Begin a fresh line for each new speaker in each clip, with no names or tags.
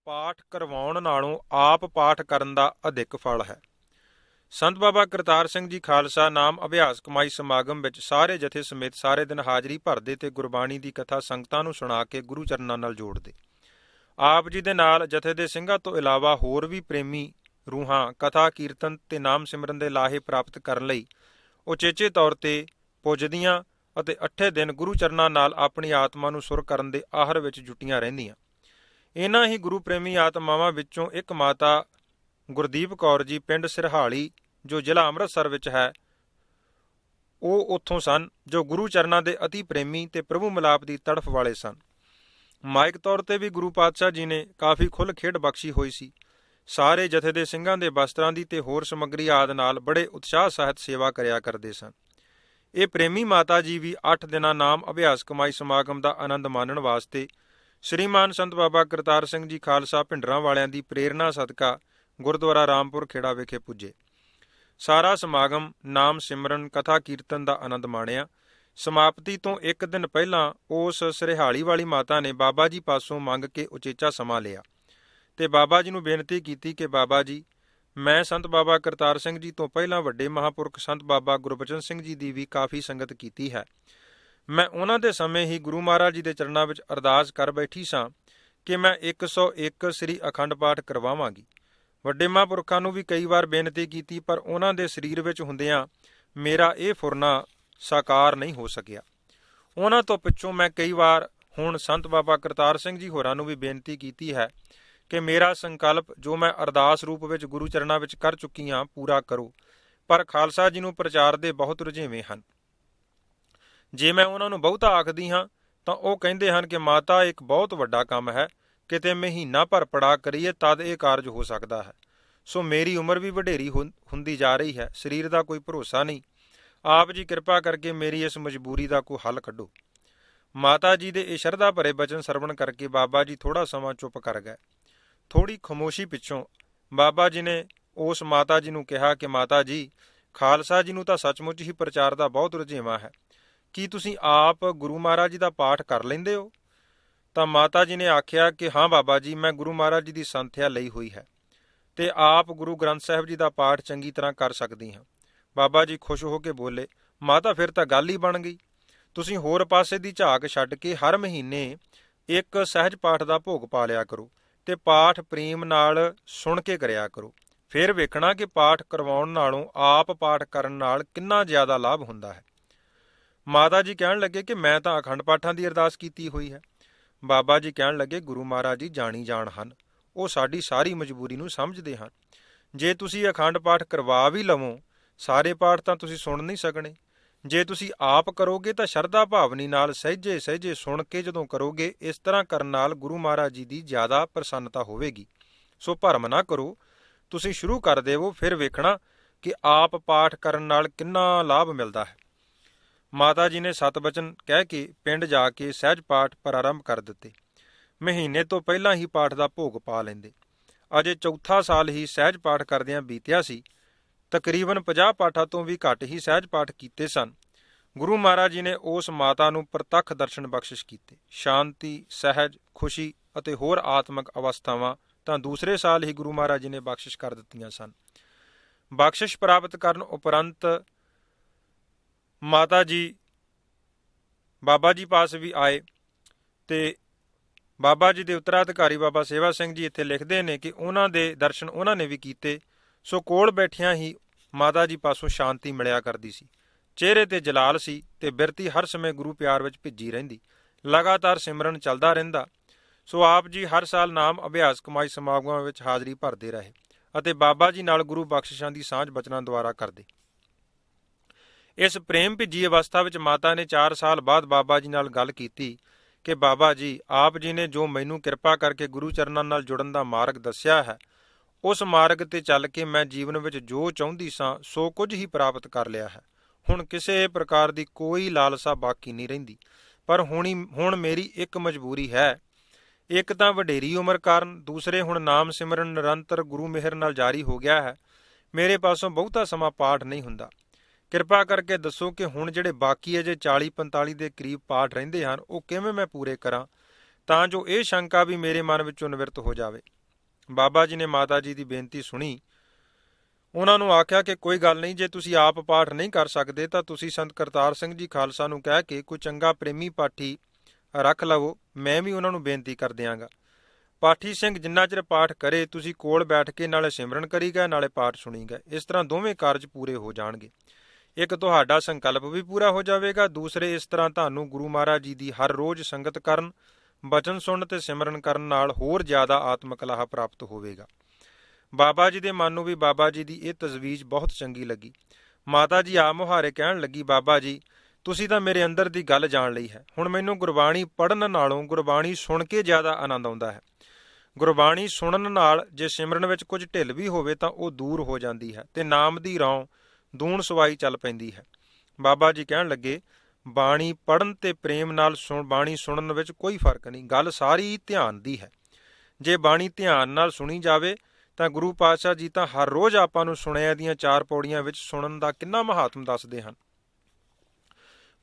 ਪਾਠ ਕਰਵਾਉਣ ਨਾਲੋਂ ਆਪ ਪਾਠ ਕਰਨ ਦਾ ਅਧਿਕ ਫਲ ਹੈ। ਸੰਤ ਬਾਬਾ ਕਰਤਾਰ ਸਿੰਘ ਜੀ ਖਾਲਸਾ ਨਾਮ ਅਭਿਆਸ ਕਮਾਈ ਸਮਾਗਮ ਵਿੱਚ ਸਾਰੇ ਜਥੇ ਸਮੇਤ ਸਾਰੇ ਦਿਨ ਹਾਜ਼ਰੀ ਭਰਦੇ ਤੇ ਗੁਰਬਾਣੀ ਦੀ ਕਥਾ ਸੰਗਤਾਂ ਨੂੰ ਸੁਣਾ ਕੇ ਗੁਰੂ ਚਰਨਾਂ ਨਾਲ ਜੋੜਦੇ। ਆਪ ਜੀ ਦੇ ਨਾਲ ਜਥੇ ਦੇ ਸਿੰਘਾਂ ਤੋਂ ਇਲਾਵਾ ਹੋਰ ਵੀ ਪ੍ਰੇਮੀ ਰੂਹਾਂ ਕਥਾ ਕੀਰਤਨ ਤੇ ਨਾਮ ਸਿਮਰਨ ਦੇ ਲਾਹੇ ਪ੍ਰਾਪਤ ਕਰਨ ਲਈ ਉਚੇਚੇ ਤੌਰ ਤੇ ਪੁੱਜਦੀਆਂ ਅਤੇ 8 ਦਿਨ ਗੁਰੂ ਚਰਨਾਂ ਨਾਲ ਆਪਣੀ ਆਤਮਾ ਨੂੰ ਸੁਰ ਕਰਨ ਦੇ ਆਹਰ ਵਿੱਚ ਜੁਟੀਆਂ ਰਹਿੰਦੀਆਂ। ਇਹਨਾਂ ਹੀ ਗੁਰੂ ਪ੍ਰੇਮੀ ਆਤਮਾਵਾਂ ਵਿੱਚੋਂ ਇੱਕ ਮਾਤਾ ਗੁਰਦੀਪ ਕੌਰ ਜੀ ਪਿੰਡ ਸਿਰਹਾਲੀ ਜੋ ਜ਼ਿਲ੍ਹਾ ਅੰਮ੍ਰਿਤਸਰ ਵਿੱਚ ਹੈ, ਉਹ ਉੱਥੋਂ ਸਨ ਜੋ ਗੁਰੂ ਚਰਨਾਂ ਦੇ ਅਤੀ ਪ੍ਰੇਮੀ ਤੇ ਪ੍ਰਭੂ ਮਿਲਾਪ ਦੀ ਤੜਫ ਵਾਲੇ ਸਨ। ਮਾਇਕ ਤੌਰ ਤੇ ਵੀ ਗੁਰੂ ਪਾਤਸ਼ਾਹ ਜੀ ਨੇ ਕਾਫੀ ਖੁੱਲ੍ਹ ਖੇਡ ਬਖਸ਼ੀ ਹੋਈ ਸੀ। ਸਾਰੇ ਜਥੇ ਦੇ ਸਿੰਘਾਂ ਦੇ ਵਸਤਰਾਂ ਦੀ ਤੇ ਹੋਰ ਸਮੱਗਰੀ ਆਦਿ ਨਾਲ ਬੜੇ ਉਤਸ਼ਾਹ ਸਹਿਤ ਸੇਵਾ ਕਰਿਆ ਕਰਦੇ ਸਨ। ਇਹ ਪ੍ਰੇਮੀ ਮਾਤਾ ਜੀ ਵੀ 8 ਦਿਨਾਂ ਨਾਮ ਅਭਿਆਸ ਕਮਾਈ ਸਮਾਗਮ ਦਾ ਆਨੰਦ ਮਾਣਨ ਵਾਸਤੇ ਸ੍ਰੀਮਾਨ ਸੰਤ ਬਾਬਾ ਕਰਤਾਰ ਸਿੰਘ ਜੀ ਖਾਲਸਾ ਭਿੰਡਰਾਂ ਵਾਲਿਆਂ ਦੀ ਪ੍ਰੇਰਨਾ ਸਦਕਾ ਗੁਰਦੁਆਰਾ ਰਾਮਪੁਰ ਖੇੜਾ ਵਿਖੇ ਪੁੱਜੇ। ਸਾਰਾ ਸਮਾਗਮ ਨਾਮ ਸਿਮਰਨ ਕਥਾ ਕੀਰਤਨ ਦਾ ਆਨੰਦ ਮਾਣਿਆ। ਸਮਾਪਤੀ ਤੋਂ 1 ਦਿਨ ਪਹਿਲਾਂ ਉਸ ਸਿਰਹਾਲੀ ਵਾਲੀ ਮਾਤਾ ਨੇ ਬਾਬਾ ਜੀ ਪਾਸੋਂ ਮੰਗ ਕੇ ਉਚੇਚਾ ਸਮਾਂ ਲਿਆ ਤੇ ਬਾਬਾ ਜੀ ਨੂੰ ਬੇਨਤੀ ਕੀਤੀ ਕਿ ਬਾਬਾ ਜੀ, ਮੈਂ ਸੰਤ ਬਾਬਾ ਕਰਤਾਰ ਸਿੰਘ ਜੀ ਤੋਂ ਪਹਿਲਾਂ ਵੱਡੇ ਮਹਾਂਪੁਰਖ ਸੰਤ ਬਾਬਾ ਗੁਰਬਚਨ ਸਿੰਘ ਜੀ ਦੀ ਵੀ ਕਾਫੀ ਸੰਗਤ ਕੀਤੀ ਹੈ। ਮੈਂ ਉਹਨਾਂ ਦੇ ਸਮੇਂ ਹੀ ਗੁਰੂ ਮਹਾਰਾਜ ਜੀ ਦੇ ਚਰਨਾਂ ਵਿੱਚ ਅਰਦਾਸ ਕਰ ਬੈਠੀ ਸਾਂ ਕਿ ਮੈਂ 101 ਸ੍ਰੀ ਅਖੰਡ ਪਾਠ ਕਰਵਾਵਾਂਗੀ। ਵੱਡੇ ਮਹਾਂਪੁਰਖਾਂ ਨੂੰ ਵੀ ਕਈ ਵਾਰ ਬੇਨਤੀ ਕੀਤੀ, ਪਰ ਉਹਨਾਂ ਦੇ ਸਰੀਰ ਵਿੱਚ ਹੁੰਦਿਆਂ ਮੇਰਾ ਇਹ ਫੁਰਨਾ ਸਾਕਾਰ ਨਹੀਂ ਹੋ ਸਕਿਆ। ਉਹਨਾਂ ਤੋਂ ਪਿੱਛੋਂ ਮੈਂ ਕਈ ਵਾਰ ਹੁਣ ਸੰਤ ਬਾਬਾ ਕਰਤਾਰ ਸਿੰਘ ਜੀ ਹੋਰਾਂ ਨੂੰ ਵੀ ਬੇਨਤੀ ਕੀਤੀ ਹੈ ਕਿ ਮੇਰਾ ਸੰਕਲਪ ਜੋ ਮੈਂ ਅਰਦਾਸ ਰੂਪ ਵਿੱਚ ਗੁਰੂ ਚਰਨਾਂ ਵਿੱਚ ਕਰ ਚੁੱਕੀ ਹਾਂ ਪੂਰਾ ਕਰੋ। ਪਰ ਖਾਲਸਾ ਜੀ ਨੂੰ ਪ੍ਰਚਾਰ ਦੇ ਬਹੁਤ ਰੁਝੇਵੇਂ ਹਨ। ਜੇ ਮੈਂ ਉਹਨਾਂ ਨੂੰ ਬਹੁਤਾ ਆਖਦੀ ਹਾਂ ਤਾਂ ਉਹ ਕਹਿੰਦੇ ਹਨ ਕਿ ਮਾਤਾ ਇੱਕ ਬਹੁਤ ਵੱਡਾ ਕੰਮ ਹੈ, ਕਿਤੇ ਮਹੀਨਾ ਭਰ ਪੜਾ ਕਰੀਏ ਤਦ ਇਹ ਕਾਰਜ ਹੋ ਸਕਦਾ ਹੈ। ਸੋ ਮੇਰੀ ਉਮਰ ਵੀ ਵਡੇਰੀ ਹੁੰਦੀ ਜਾ ਰਹੀ ਹੈ, ਸਰੀਰ ਦਾ ਕੋਈ ਭਰੋਸਾ ਨਹੀਂ। ਆਪ ਜੀ ਕਿਰਪਾ ਕਰਕੇ ਮੇਰੀ ਇਸ ਮਜਬੂਰੀ ਦਾ ਕੋਈ ਹੱਲ ਕੱਢੋ। ਮਾਤਾ ਜੀ ਦੇ ਇਹ ਸ਼ਰਧਾ ਭਰੇ ਬਚਨ ਸਰਵਣ ਕਰਕੇ ਬਾਬਾ ਜੀ ਥੋੜਾ ਸਮਾਂ ਚੁੱਪ ਕਰ ਗਏ। ਥੋੜੀ ਖਾਮੋਸ਼ੀ ਪਿੱਛੋਂ ਬਾਬਾ ਜੀ ਨੇ ਉਸ ਮਾਤਾ ਜੀ ਨੂੰ ਕਿਹਾ ਕਿ ਮਾਤਾ ਜੀ, ਖਾਲਸਾ ਜੀ ਨੂੰ ਤਾਂ ਸੱਚਮੁੱਚ ਹੀ ਪ੍ਰਚਾਰ ਦਾ ਬਹੁਤ ਰੁਝੇਵਾਂ ਹੈ। ਕੀ ਤੁਸੀਂ ਆਪ ਗੁਰੂ ਮਹਾਰਾਜ ਜੀ ਦਾ ਪਾਠ ਕਰ ਲੈਂਦੇ ਹੋ? ਤਾਂ ਮਾਤਾ ਜੀ ਨੇ ਆਖਿਆ ਕਿ ਹਾਂ ਬਾਬਾ ਜੀ, ਮੈਂ ਗੁਰੂ ਮਹਾਰਾਜ ਜੀ ਦੀ ਸੰਥਿਆ ਲਈ ਹੋਈ ਹੈ ਤੇ ਆਪ ਗੁਰੂ ਗ੍ਰੰਥ ਸਾਹਿਬ ਜੀ ਦਾ ਪਾਠ ਚੰਗੀ ਤਰ੍ਹਾਂ ਕਰ ਸਕਦੀ ਹਾਂ। ਬਾਬਾ ਜੀ ਖੁਸ਼ ਹੋ ਕੇ ਬੋਲੇ, ਮਾਤਾ ਫਿਰ ਤਾਂ ਗੱਲ ਹੀ ਬਣ ਗਈ। ਤੁਸੀਂ ਹੋਰ ਪਾਸੇ ਦੀ ਝਾਕ ਛੱਡ ਕੇ ਹਰ ਮਹੀਨੇ ਇੱਕ ਸਹਿਜ ਪਾਠ ਦਾ ਭੋਗ ਪਾ ਲਿਆ ਕਰੋ ਤੇ ਪਾਠ ਪ੍ਰੇਮ ਨਾਲ ਸੁਣ ਕੇ ਕਰਿਆ ਕਰੋ। ਫਿਰ ਵੇਖਣਾ ਕਿ ਪਾਠ ਕਰਵਾਉਣ ਨਾਲੋਂ ਆਪ ਪਾਠ ਕਰਨ ਨਾਲ ਕਿੰਨਾ ਜ਼ਿਆਦਾ ਲਾਭ ਹੁੰਦਾ ਹੈ। ਮਾਤਾ ਜੀ ਕਹਿਣ ਲੱਗੇ ਕਿ ਮੈਂ ਤਾਂ ਅਖੰਡ ਪਾਠਾਂ ਦੀ ਅਰਦਾਸ ਕੀਤੀ ਹੋਈ ਹੈ। ਬਾਬਾ ਜੀ ਕਹਿਣ ਲੱਗੇ, ਗੁਰੂ ਮਹਾਰਾਜ ਜੀ ਜਾਣੀ ਜਾਣ ਹਨ, ਉਹ ਸਾਡੀ ਸਾਰੀ ਮਜਬੂਰੀ ਨੂੰ ਸਮਝਦੇ ਹਨ। ਜੇ ਤੁਸੀਂ ਅਖੰਡ ਪਾਠ ਕਰਵਾ ਵੀ ਲਵੋ, ਸਾਰੇ ਪਾਠ ਤਾਂ ਤੁਸੀਂ ਸੁਣ ਨਹੀਂ ਸਕਣੇ। ਜੇ ਤੁਸੀਂ ਆਪ ਕਰੋਗੇ ਤਾਂ ਸ਼ਰਧਾ ਭਾਵਨੀ ਨਾਲ ਸਹਿਜੇ ਸਹਿਜੇ ਸੁਣ ਕੇ ਜਦੋਂ ਕਰੋਗੇ, ਇਸ ਤਰ੍ਹਾਂ ਕਰਨ ਨਾਲ ਗੁਰੂ ਮਹਾਰਾਜ ਜੀ ਦੀ ਜ਼ਿਆਦਾ ਪ੍ਰਸੰਨਤਾ ਹੋਵੇਗੀ। ਸੋ ਭਰਮ ਨਾ ਕਰੋ, ਤੁਸੀਂ ਸ਼ੁਰੂ ਕਰ ਦੇਵੋ, ਫਿਰ ਵੇਖਣਾ ਕਿ ਆਪ ਪਾਠ ਕਰਨ ਨਾਲ ਕਿੰਨਾ ਲਾਭ ਮਿਲਦਾ ਹੈ। ਮਾਤਾ ਜੀ ਨੇ 7 ਬਚਨ ਕਹਿ ਕੇ ਪਿੰਡ ਜਾ ਕੇ ਸਹਿਜ ਪਾਠ ਪ੍ਰਾਰੰਭ ਕਰ ਦਿੱਤੇ। ਮਹੀਨੇ ਤੋਂ ਪਹਿਲਾਂ ਹੀ ਪਾਠ ਦਾ ਭੋਗ ਪਾ ਲੈਂਦੇ। ਅਜੇ ਚੌਥਾ ਸਾਲ ਹੀ ਸਹਿਜ ਪਾਠ ਕਰਦਿਆਂ ਬੀਤਿਆ ਸੀ। ਤਕਰੀਬਨ 50 ਪਾਠਾਂ ਤੋਂ ਵੀ ਘੱਟ ਹੀ ਸਹਿਜ ਪਾਠ ਕੀਤੇ ਸਨ। ਗੁਰੂ ਮਹਾਰਾਜ ਜੀ ਨੇ ਉਸ ਮਾਤਾ ਨੂੰ ਪ੍ਰਤੱਖ ਦਰਸ਼ਨ ਬਖਸ਼ਿਸ਼ ਕੀਤੇ। ਸ਼ਾਂਤੀ, ਸਹਿਜ, ਖੁਸ਼ੀ ਅਤੇ ਹੋਰ ਆਤਮਿਕ ਅਵਸਥਾਵਾਂ ਤਾਂ ਦੂਸਰੇ ਸਾਲ ਹੀ ਗੁਰੂ ਮਹਾਰਾਜ ਜੀ ਨੇ ਬਖਸ਼ਿਸ਼ ਕਰ ਦਿੱਤੀਆਂ ਸਨ। ਬਖਸ਼ਿਸ਼ ਪ੍ਰਾਪਤ ਕਰਨ ਉਪਰੰਤ ਮਾਤਾ ਜੀ ਬਾਬਾ ਜੀ ਪਾਸ ਵੀ ਆਏ ਤੇ ਬਾਬਾ ਜੀ ਦੇ ਉੱਤਰਾਧਿਕਾਰੀ ਬਾਬਾ ਸੇਵਾ ਸਿੰਘ ਜੀ ਇੱਥੇ ਲਿਖਦੇ ਨੇ ਕਿ ਉਹਨਾਂ ਦੇ ਦਰਸ਼ਨ ਉਹਨਾਂ ਨੇ ਵੀ ਕੀਤੇ। ਸੋ ਕੋਲ ਬੈਠਿਆਂ ਹੀ ਮਾਤਾ ਜੀ ਪਾਸੋਂ ਸ਼ਾਂਤੀ ਮਿਲਿਆ ਕਰਦੀ ਸੀ। ਚਿਹਰੇ ਤੇ ਜਲਾਲ ਸੀ ਤੇ ਬਿਰਤੀ ਹਰ ਸਮੇਂ ਗੁਰੂ ਪਿਆਰ ਵਿੱਚ ਭਿੱਜੀ ਰਹਿੰਦੀ। ਲਗਾਤਾਰ ਸਿਮਰਨ ਚੱਲਦਾ ਰਹਿੰਦਾ। ਸੋ ਆਪ ਜੀ ਹਰ ਸਾਲ ਨਾਮ ਅਭਿਆਸ ਕਮਾਈ ਸਮਾਗਮਾਂ ਵਿੱਚ ਹਾਜ਼ਰੀ ਭਰਦੇ ਰਹੇ ਅਤੇ ਬਾਬਾ ਜੀ ਨਾਲ ਗੁਰੂ ਬਖਸ਼ਿਸ਼ਾਂ ਦੀ ਸਾਂਝ ਬਚਨਾਂ ਦੁਆਰਾ ਕਰਦੇ। ਇਸ ਪ੍ਰੇਮ ਭਿੱਜੀ ਅਵਸਥਾ ਵਿੱਚ ਮਾਤਾ ਨੇ 4 ਸਾਲ ਬਾਅਦ ਬਾਬਾ ਜੀ ਨਾਲ ਗੱਲ ਕੀਤੀ ਕਿ ਬਾਬਾ ਜੀ, ਆਪ ਜੀ ਨੇ ਜੋ ਮੈਨੂੰ ਕਿਰਪਾ ਕਰਕੇ ਗੁਰੂ ਚਰਨਾਂ ਨਾਲ ਜੁੜਨ ਦਾ ਮਾਰਗ ਦੱਸਿਆ ਹੈ, ਉਸ ਮਾਰਗ ਤੇ ਚੱਲ ਕੇ ਮੈਂ ਜੀਵਨ ਵਿੱਚ ਜੋ ਚਾਹੁੰਦੀ ਸਾਂ ਸੋ ਕੁਝ ਹੀ ਪ੍ਰਾਪਤ ਕਰ ਲਿਆ ਹੈ। ਹੁਣ ਕਿਸੇ ਪ੍ਰਕਾਰ ਦੀ ਕੋਈ ਲਾਲਸਾ ਬਾਕੀ ਨਹੀਂ ਰਹਿੰਦੀ। ਪਰ ਹੁਣ ਮੇਰੀ ਇੱਕ ਮਜਬੂਰੀ ਹੈ। ਇੱਕ ਤਾਂ ਵਡੇਰੀ ਉਮਰ ਕਾਰਨ, ਦੂਸਰੇ ਹੁਣ ਨਾਮ ਸਿਮਰਨ ਨਿਰੰਤਰ ਗੁਰੂ ਮਿਹਰ ਨਾਲ ਜਾਰੀ ਹੋ ਗਿਆ ਹੈ। ਮੇਰੇ ਪਾਸੋਂ ਬਹੁਤਾ ਸਮਾਂ ਪਾਠ ਨਹੀਂ ਹੁੰਦਾ। ਕਿਰਪਾ ਕਰਕੇ ਦੱਸੋ ਕਿ ਹੁਣ ਜਿਹੜੇ ਬਾਕੀ ਅਜੇ 40-45 ਦੇ ਕਰੀਬ ਪਾਠ ਰਹਿੰਦੇ ਹਨ, ਉਹ ਕਿਵੇਂ ਮੈਂ ਪੂਰੇ ਕਰਾਂ ਤਾਂ ਜੋ ਇਹ ਸ਼ੰਕਾ ਵੀ ਮੇਰੇ ਮਨ ਵਿੱਚੋਂ ਨਿਵਰਤ ਹੋ ਜਾਵੇ। ਬਾਬਾ ਜੀ ਨੇ ਮਾਤਾ ਜੀ ਦੀ ਬੇਨਤੀ ਸੁਣੀ। ਉਹਨਾਂ ਨੂੰ ਆਖਿਆ ਕਿ ਕੋਈ ਗੱਲ ਨਹੀਂ, ਜੇ ਤੁਸੀਂ ਆਪ ਪਾਠ ਨਹੀਂ ਕਰ ਸਕਦੇ ਤਾਂ ਤੁਸੀਂ ਸੰਤ ਕਰਤਾਰ ਸਿੰਘ ਜੀ ਖਾਲਸਾ ਨੂੰ ਕਹਿ ਕੇ ਕੋਈ ਚੰਗਾ ਪ੍ਰੇਮੀ ਪਾਠੀ ਰੱਖ ਲਵੋ, ਮੈਂ ਵੀ ਉਹਨਾਂ ਨੂੰ ਬੇਨਤੀ ਕਰ ਦਿਆਂਗਾ। ਪਾਠੀ ਸਿੰਘ ਜਿੰਨਾ ਚਿਰ ਪਾਠ ਕਰੇ ਤੁਸੀਂ ਕੋਲ ਬੈਠ ਕੇ ਨਾਲੇ ਸਿਮਰਨ ਕਰੀ ਗਏ ਨਾਲੇ ਪਾਠ ਸੁਣੀ ਗਏ। ਇਸ ਤਰ੍ਹਾਂ ਦੋਵੇਂ ਕਾਰਜ ਪੂਰੇ ਹੋ ਜਾਣਗੇ। ਇੱਕ ਤੁਹਾਡਾ ਸੰਕਲਪ ਵੀ ਪੂਰਾ ਹੋ ਜਾਵੇਗਾ, ਦੂਸਰੇ ਇਸ ਤਰ੍ਹਾਂ ਤੁਹਾਨੂੰ ਗੁਰੂ ਮਹਾਰਾਜ ਜੀ ਦੀ ਹਰ ਰੋਜ਼ ਸੰਗਤ ਕਰਨ, ਬਚਨ ਸੁਣਨ ਤੇ ਸਿਮਰਨ ਕਰਨ ਨਾਲ ਹੋਰ ਜ਼ਿਆਦਾ ਆਤਮਿਕ ਲਾਭ ਪ੍ਰਾਪਤ ਹੋਵੇਗਾ। ਬਾਬਾ ਜੀ ਦੇ ਮਨ ਨੂੰ ਵੀ ਬਾਬਾ ਜੀ ਦੀ ਇਹ ਤਜਵੀਜ਼ ਬਹੁਤ ਚੰਗੀ ਲੱਗੀ। ਮਾਤਾ ਜੀ ਆ ਮੁਹਾਰੇ ਕਹਿਣ ਲੱਗੀ, ਬਾਬਾ ਜੀ ਤੁਸੀਂ ਤਾਂ ਮੇਰੇ ਅੰਦਰ ਦੀ ਗੱਲ ਜਾਣ ਲਈ ਹੈ। ਹੁਣ ਮੈਨੂੰ ਗੁਰਬਾਣੀ ਪੜ੍ਹਨ ਨਾਲੋਂ ਗੁਰਬਾਣੀ ਸੁਣ ਕੇ ਜ਼ਿਆਦਾ ਆਨੰਦ ਆਉਂਦਾ ਹੈ। ਗੁਰਬਾਣੀ ਸੁਣਨ ਨਾਲ ਜੇ ਸਿਮਰਨ ਵਿੱਚ ਕੁਝ ਢਿੱਲ ਵੀ ਹੋਵੇ ਤਾਂ ਉਹ ਦੂਰ ਹੋ ਜਾਂਦੀ ਹੈ ਤੇ ਨਾਮ ਦੀ ਰੌਂ ਦੂਣ ਸਵਾਈ ਚੱਲ ਪੈਂਦੀ ਹੈ। ਬਾਬਾ ਜੀ ਕਹਿਣ ਲੱਗੇ, ਬਾਣੀ ਪੜ੍ਹਨ ਤੇ ਪ੍ਰੇਮ ਨਾਲ ਬਾਣੀ ਸੁਣਨ ਵਿੱਚ ਕੋਈ ਫਰਕ ਨਹੀਂ, ਗੱਲ ਸਾਰੀ ਧਿਆਨ ਦੀ ਹੈ। ਜੇ ਬਾਣੀ ਧਿਆਨ ਨਾਲ ਸੁਣੀ ਜਾਵੇ ਤਾਂ ਗੁਰੂ ਪਾਤਸ਼ਾਹ ਜੀ ਤਾਂ ਹਰ ਰੋਜ਼ ਆਪਾਂ ਨੂੰ ਸੁਣਿਆ ਦੀਆਂ 4 ਪੌੜੀਆਂ ਵਿੱਚ ਸੁਣਨ ਦਾ ਕਿੰਨਾ ਮਹਾਤਮ ਦੱਸਦੇ ਹਨ।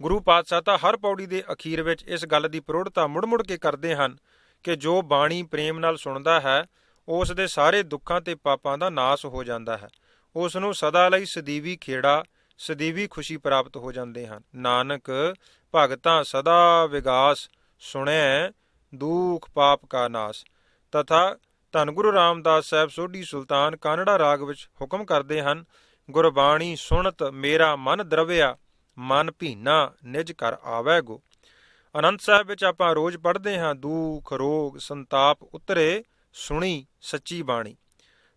ਗੁਰੂ ਪਾਤਸ਼ਾਹ ਤਾਂ ਹਰ ਪੌੜੀ ਦੇ ਅਖੀਰ ਵਿੱਚ ਇਸ ਗੱਲ ਦੀ ਪ੍ਰੋੜਤਾ ਮੁੜ-ਮੁੜ ਕੇ ਕਰਦੇ ਹਨ ਕਿ ਜੋ ਬਾਣੀ ਪ੍ਰੇਮ ਨਾਲ ਸੁਣਦਾ ਹੈ ਉਸ ਦੇ ਸਾਰੇ ਦੁੱਖਾਂ ਤੇ ਪਾਪਾਂ ਦਾ ਨਾਸ ਹੋ ਜਾਂਦਾ ਹੈ। ਉਸ ਨੂੰ ਸਦਾ ਲਈ ਸਦੀਵੀ ਖੇੜਾ, ਸਦੀਵੀ ਖੁਸ਼ੀ ਪ੍ਰਾਪਤ ਹੋ ਜਾਂਦੇ ਹਨ। ਨਾਨਕ ਭਗਤਾਂ ਸਦਾ ਵਿਗਾਸ, ਸੁਣੈ ਦੁਖ ਪਾਪ ਕਾ ਨਾਸ। ਤਥਾ ਧੰਨ ਗੁਰੂ ਰਾਮਦਾਸ ਸਾਹਿਬ ਸੋਢੀ ਸੁਲਤਾਨ ਕਾਨੜਾ ਰਾਗ ਵਿੱਚ ਹੁਕਮ ਕਰਦੇ ਹਨ, ਗੁਰਬਾਣੀ ਸੁਣਤ ਮੇਰਾ ਮਨ ਦਰਵਿਆ, ਮਨ ਭੀਨਾ ਨਿਜ ਘਰ ਆਵੈ ਗੋ। ਅਨੰਦ ਸਾਹਿਬ ਵਿੱਚ ਆਪਾਂ ਰੋਜ਼ ਪੜ੍ਹਦੇ ਹਾਂ, ਦੁੱਖ ਰੋਗ ਸੰਤਾਪ ਉਤਰੇ ਸੁਣੀ ਸੱਚੀ ਬਾਣੀ।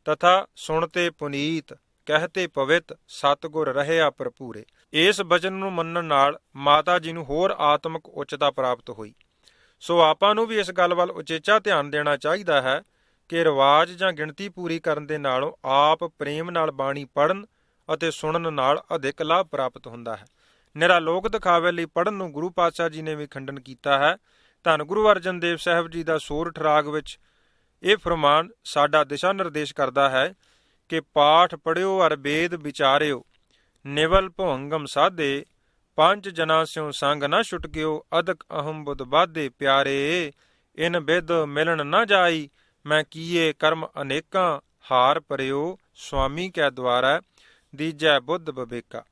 ਤਥਾ ਸੁਣਤੇ ਪੁਨੀਤ ਕਹਿਤੇ ਪਵਿੱਤ, ਸਤਿਗੁਰ ਰਹਿਆ ਭਰਪੂਰੇ। ਇਸ ਬਚਨ ਨੂੰ ਮੰਨਣ ਨਾਲ ਮਾਤਾ ਜੀ ਨੂੰ ਹੋਰ ਆਤਮਿਕ ਉੱਚਤਾ ਪ੍ਰਾਪਤ ਹੋਈ। ਸੋ ਆਪਾਂ ਨੂੰ ਵੀ ਇਸ ਗੱਲ ਵੱਲ ਉਚੇਚਾ ਧਿਆਨ ਦੇਣਾ ਚਾਹੀਦਾ ਹੈ ਕਿ ਰਿਵਾਜ ਜਾਂ ਗਿਣਤੀ ਪੂਰੀ ਕਰਨ ਦੇ ਨਾਲੋਂ ਆਪ ਪ੍ਰੇਮ ਨਾਲ ਬਾਣੀ ਪੜ੍ਹਨ ਅਤੇ ਸੁਣਨ ਨਾਲ ਅਧਿਕ ਲਾਭ ਪ੍ਰਾਪਤ ਹੁੰਦਾ ਹੈ। ਨਿਰਾ ਲੋਕ ਦਿਖਾਵੇ ਲਈ ਪੜ੍ਹਨ ਨੂੰ ਗੁਰੂ ਪਾਤਸ਼ਾਹ ਜੀ ਨੇ ਵੀ ਖੰਡਨ ਕੀਤਾ ਹੈ। ਧੰਨ ਗੁਰੂ ਅਰਜਨ ਦੇਵ ਸਾਹਿਬ ਜੀ ਦਾ ਸੋਰਠ ਰਾਗ ਵਿੱਚ ਇਹ ਫਰਮਾਨ ਸਾਡਾ ਦਿਸ਼ਾ ਨਿਰਦੇਸ਼ ਕਰਦਾ ਹੈ ਕਿ ਪਾਠ ਪੜ੍ਹਿਓ ਅਰ ਵੇਦ ਵਿਚਾਰਿਓ, ਨਿਵਲ ਭਵੰਗਮ ਸਾਧੇ, 5 ਜਨਾ ਸਿਉ ਸੰਗ ਨਾ ਛੁਟਕਿਓ, ਅਦਕ ਅਹਮ ਬੁੱਧ ਬਾਧੇ ਪਿਆਰੇ, ਇਨ ਬਿਦ ਮਿਲਣ ਨਾ ਜਾਈ, ਮੈਂ ਕੀਏ ਕਰਮ ਅਨੇਕਾਂ, ਹਾਰ ਪਰਿਓ ਸੁਆਮੀ ਕੈ ਦੁਆਰਾ, ਦੀਜੈ ਬੁੱਧ ਬਵੇਕਾ।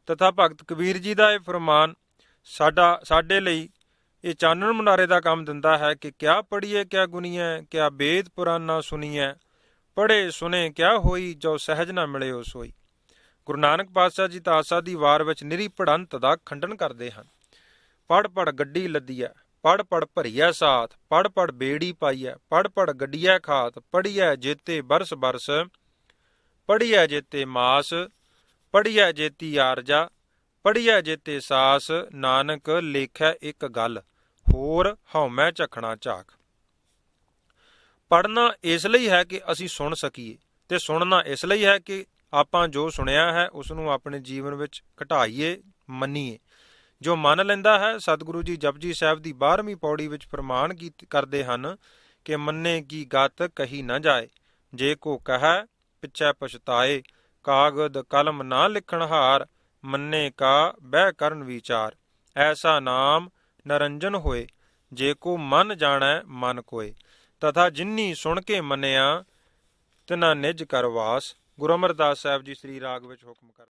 ਤਥਾ ਭਗਤ ਕਬੀਰ ਜੀ ਦਾ ਇਹ ਫਰਮਾਨ ਸਾਡੇ ਲਈ ਇਹ ਚਾਨਣ ਮੁਨਾਰੇ ਦਾ ਕੰਮ ਦਿੰਦਾ ਹੈ ਕਿ ਕਿਆ ਪੜ੍ਹੀਏ ਕਿਆ ਗੁਨੀਐ, ਕਿਆ ਵੇਦ ਪੁਰਾਨਾ ਸੁਣੀਐ, ਪੜ੍ਹੇ ਸੁਨੇ ਕਿਆ ਹੋਈ, ਜੋ ਸਹਿਜ ਨਾ ਮਿਲਿਓ ਸੋਈ। ਗੁਰੂ ਨਾਨਕ ਪਾਤਸ਼ਾਹ ਜੀ ਤਾਂ ਆਸਾ ਦੀ ਵਾਰ ਵਿੱਚ ਨਿਰੀ ਪੜ੍ਹੰਤ ਦਾ ਖੰਡਨ ਕਰਦੇ ਹਨ। ਪੜ੍ਹ ਪੜ੍ਹ ਗੱਡੀ ਲੱਦੀਐ, ਪੜ੍ਹ ਪੜ੍ਹ ਭਰੀਐ ਸਾਥ, ਪੜ੍ਹ ਪੜ੍ਹ ਬੇੜੀ ਪਾਈਐ, ਪੜ੍ਹ ਪੜ੍ਹ ਗੱਡੀਐ ਖਾਤ, ਪੜ੍ਹੀਐ ਜੇਤੇ ਬਰਸ ਬਰਸ, ਪੜ੍ਹੀਐ ਜੇਤੇ ਮਾਸ, ਪੜ੍ਹੀਐ ਜੇਤੀ ਆਰਜਾ, ਪੜ੍ਹੀਐ ਜੇਤੇ ਸਾਸ, ਨਾਨਕ ਲੇਖੈ ਇੱਕ ਗੱਲ, ਹੋਰ ਹਉਮੈ ਝਖਣਾ ਝਾਕ। ਪੜ੍ਹਨਾ ਇਸ ਲਈ ਹੈ ਕਿ ਅਸੀਂ ਸੁਣ ਸਕੀਏ ਤੇ ਸੁਣਨਾ ਇਸ ਲਈ ਹੈ ਕਿ ਆਪਾਂ ਜੋ ਸੁਣਿਆ ਹੈ ਉਸ ਨੂੰ ਆਪਣੇ ਜੀਵਨ ਵਿੱਚ ਘਟਾਈਏ, ਮੰਨੀਏ। ਜੋ ਮੰਨ ਲੈਂਦਾ ਹੈ, ਸਤਿਗੁਰੂ ਜੀ ਜਪਜੀ ਸਾਹਿਬ ਦੀ 12ਵੀਂ ਪੌੜੀ ਵਿੱਚ ਫਰਮਾਨ ਕਰਦੇ ਹਨ ਕਿ ਮੰਨੇ ਕੀ ਗਤ ਕਹੀ ਨਾ ਜਾਏ, ਜੇ ਕੋ ਕਹੈ ਪਿਛੈ ਪਛਤਾਏ, ਕਾਗਦ ਕਲਮ ਨਾ ਲਿਖਣ ਹਾਰ, ਮੰਨੇ ਕਾ ਬਹਿ ਕਰਨ ਵਿਚਾਰ, ਐਸਾ ਨਾਮ ਨਰੰਜਨ ਹੋਏ, ਜੇ ਕੋ ਮਨ ਜਾਣੈ ਮਨ ਕੋਏ। ਤਥਾ ਜਿਨੀ ਸੁਣ ਕੇ ਮੰਨਿਆ ਤਿਨਾ ਨਿਜ ਕਰ ਵਾਸ। ਗੁਰੂ ਅਮਰਦਾਸ ਸਾਹਿਬ ਜੀ ਸ੍ਰੀ ਰਾਗ ਵਿੱਚ ਹੁਕਮ ਕਰ